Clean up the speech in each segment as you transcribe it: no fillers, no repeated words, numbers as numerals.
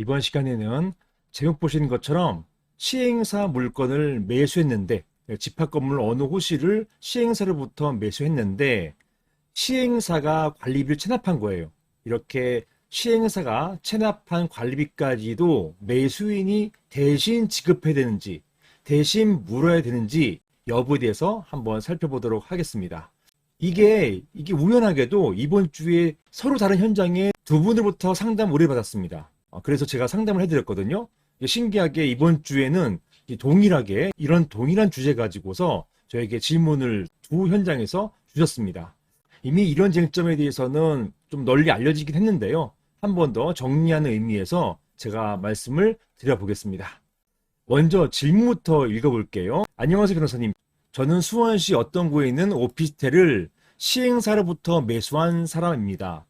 이번 시간에는 제목 보시는 것처럼 시행사 물건을 매수했는데 집합 건물 어느 호실을 시행사로부터 매수했는데 시행사가 관리비를 체납한 거예요. 이렇게 시행사가 체납한 관리비까지도 매수인이 대신 지급해야 되는지 대신 물어야 되는지 여부에 대해서 한번 살펴보도록 하겠습니다. 이게 우연하게도 이번 주에 서로 다른 현장에 두 분으로부터 상담 의뢰받았습니다. 그래서 제가 상담을 해드렸거든요. 신기하게 이번 주에는 동일하게 이런 동일한 주제 가지고서 저에게 질문을 두 현장에서 주셨습니다. 이미 이런 쟁점에 대해서는 좀 널리 알려지긴 했는데요. 한 번 더 정리하는 의미에서 제가 말씀을 드려보겠습니다. 먼저 질문부터 읽어볼게요. 안녕하세요, 변호사님. 저는 수원시 어떤 구에 있는 오피스텔을 시행사로부터 매수한 사람입니다.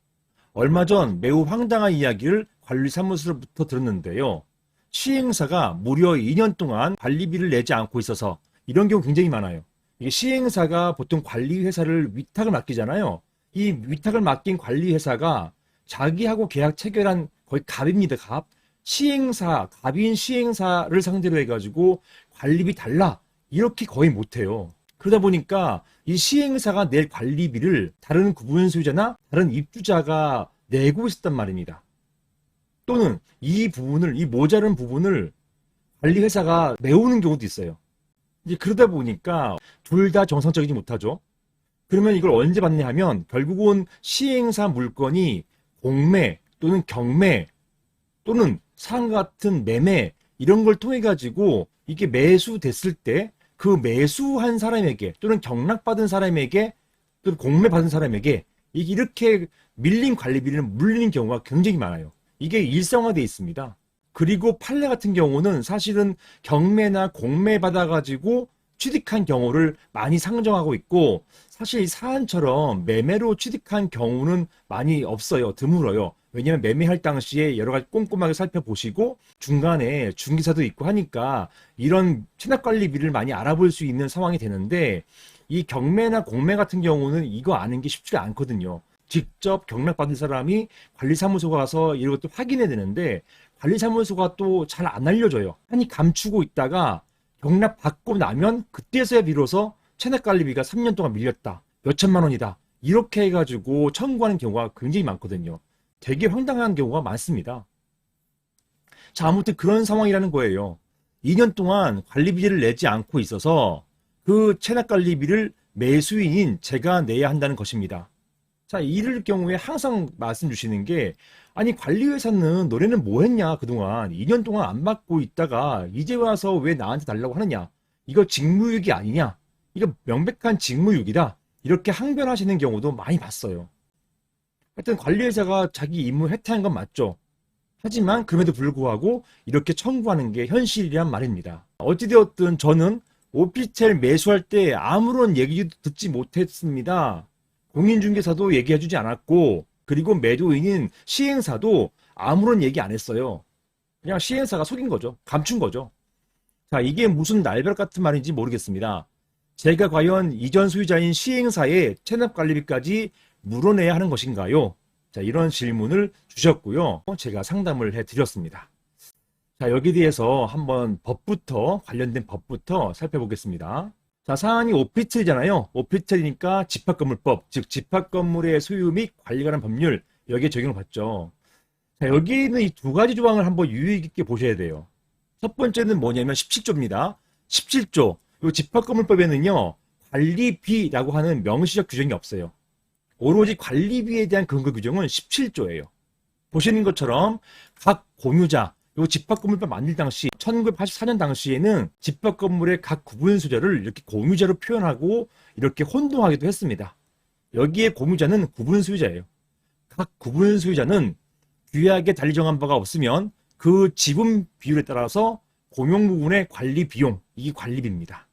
얼마 전 매우 황당한 이야기를 관리사무소로부터 들었는데요. 시행사가 무려 2년 동안 관리비를 내지 않고 있어서 이런 경우 굉장히 많아요. 이게 시행사가 보통 관리회사를 위탁을 맡기잖아요. 이 위탁을 맡긴 관리회사가 자기하고 계약 체결한 거의 갑입니다. 갑. 갑인 시행사를 상대로 해가지고 관리비 달라. 이렇게 거의 못해요. 그러다 보니까 이 시행사가 낼 관리비를 다른 구분 소유자나 다른 입주자가 내고 있었단 말입니다. 또는 이 모자른 부분을 관리회사가 메우는 경우도 있어요. 이제 그러다 보니까 둘 다 정상적이지 못하죠. 그러면 이걸 언제 받냐 하면 결국은 시행사 물건이 공매 또는 경매 또는 사람과 같은 매매 이런 걸 통해 가지고 이게 매수됐을 때 그 매수한 사람에게 또는 경락받은 사람에게 또는 공매받은 사람에게 이렇게 밀린 관리비를 물리는 경우가 굉장히 많아요. 이게 일상화되어 있습니다. 그리고 판례 같은 경우는 사실은 경매나 공매 받아가지고 취득한 경우를 많이 상정하고 있고 사실 이 사안처럼 매매로 취득한 경우는 많이 없어요. 드물어요. 왜냐하면 매매할 당시에 여러 가지 꼼꼼하게 살펴보시고 중간에 중개사도 있고 하니까 이런 체납관리비를 많이 알아볼 수 있는 상황이 되는데 이 경매나 공매 같은 경우는 이거 아는 게 쉽지가 않거든요. 직접 경락받은 사람이 관리사무소 가서 이런 것도 확인해야 되는데 관리사무소가 또 잘 안 알려줘요. 한이 감추고 있다가 경락받고 나면 그때서야 비로소 체납관리비가 3년 동안 밀렸다. 몇천만 원이다. 이렇게 해가지고 청구하는 경우가 굉장히 많거든요. 되게 황당한 경우가 많습니다. 자, 아무튼 그런 상황이라는 거예요. 2년 동안 관리비를 내지 않고 있어서 그 체납관리비를 매수인인 제가 내야 한다는 것입니다. 자, 이럴 경우에 항상 말씀 주시는 게 아니 관리회사는 너네는 뭐 했냐 그동안 2년 동안 안 받고 있다가 이제 와서 왜 나한테 달라고 하느냐 이거 직무유기 아니냐 이거 명백한 직무유기다 이렇게 항변하시는 경우도 많이 봤어요. 하여튼 관리회사가 자기 임무 해탈한 건 맞죠. 하지만 그럼에도 불구하고 이렇게 청구하는 게 현실이란 말입니다. 어찌되었든 저는 오피스텔 매수할 때 아무런 얘기도 듣지 못했습니다. 공인중개사도 얘기해주지 않았고 그리고 매도인인 시행사도 아무런 얘기 안 했어요. 그냥 시행사가 속인 거죠. 감춘 거죠. 자, 이게 무슨 날벼락 같은 말인지 모르겠습니다. 제가 과연 이전 소유자인 시행사의 체납관리비까지 물어내야 하는 것인가요? 자, 이런 질문을 주셨고요. 제가 상담을 해드렸습니다. 자, 여기에 대해서 한번 관련된 법부터 살펴보겠습니다. 자, 사안이 오피스텔이잖아요. 오피스텔이니까 집합건물법, 즉 집합건물의 소유 및 관리에 관한 법률 여기에 적용을 받죠. 자, 여기 있는 이 두 가지 조항을 한번 유의 깊게 보셔야 돼요. 첫 번째는 뭐냐면 17조입니다. 17조, 이 집합건물법에는요 관리비라고 하는 명시적 규정이 없어요. 오로지 관리비에 대한 근거 규정은 17조예요. 보시는 것처럼 각 공유자, 이 집합건물법 만들 당시 1984년 당시에는 집합건물의 각 구분 소유자를 이렇게 공유자로 표현하고 이렇게 혼동하기도 했습니다. 여기에 공유자는 구분 소유자예요. 각 구분 소유자는 규약에 달리 정한 바가 없으면 그 지분 비율에 따라서 공용 부분의 관리 비용, 이게 관리비입니다.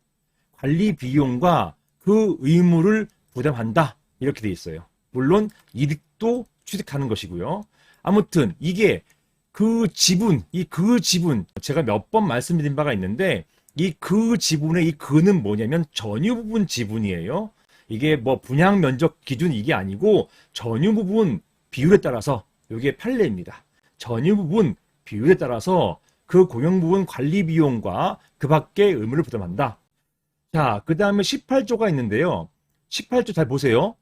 관리 비용과 그 의무를 부담한다. 이렇게 돼 있어요. 물론 이득도 취득하는 것이고요. 아무튼 이게 그 지분 제가 몇 번 말씀드린 바가 있는데 그 지분의 이 그는 뭐냐면 전유 부분 지분이에요. 이게 뭐 분양 면적 기준 이게 아니고 전유 부분 비율에 따라서 이게 판례입니다. 전유 부분 비율에 따라서 그 공용 부분 관리 비용과 그 밖의 의무를 부담한다. 자, 그 다음에 18조가 있는데요. 18조 잘 보세요.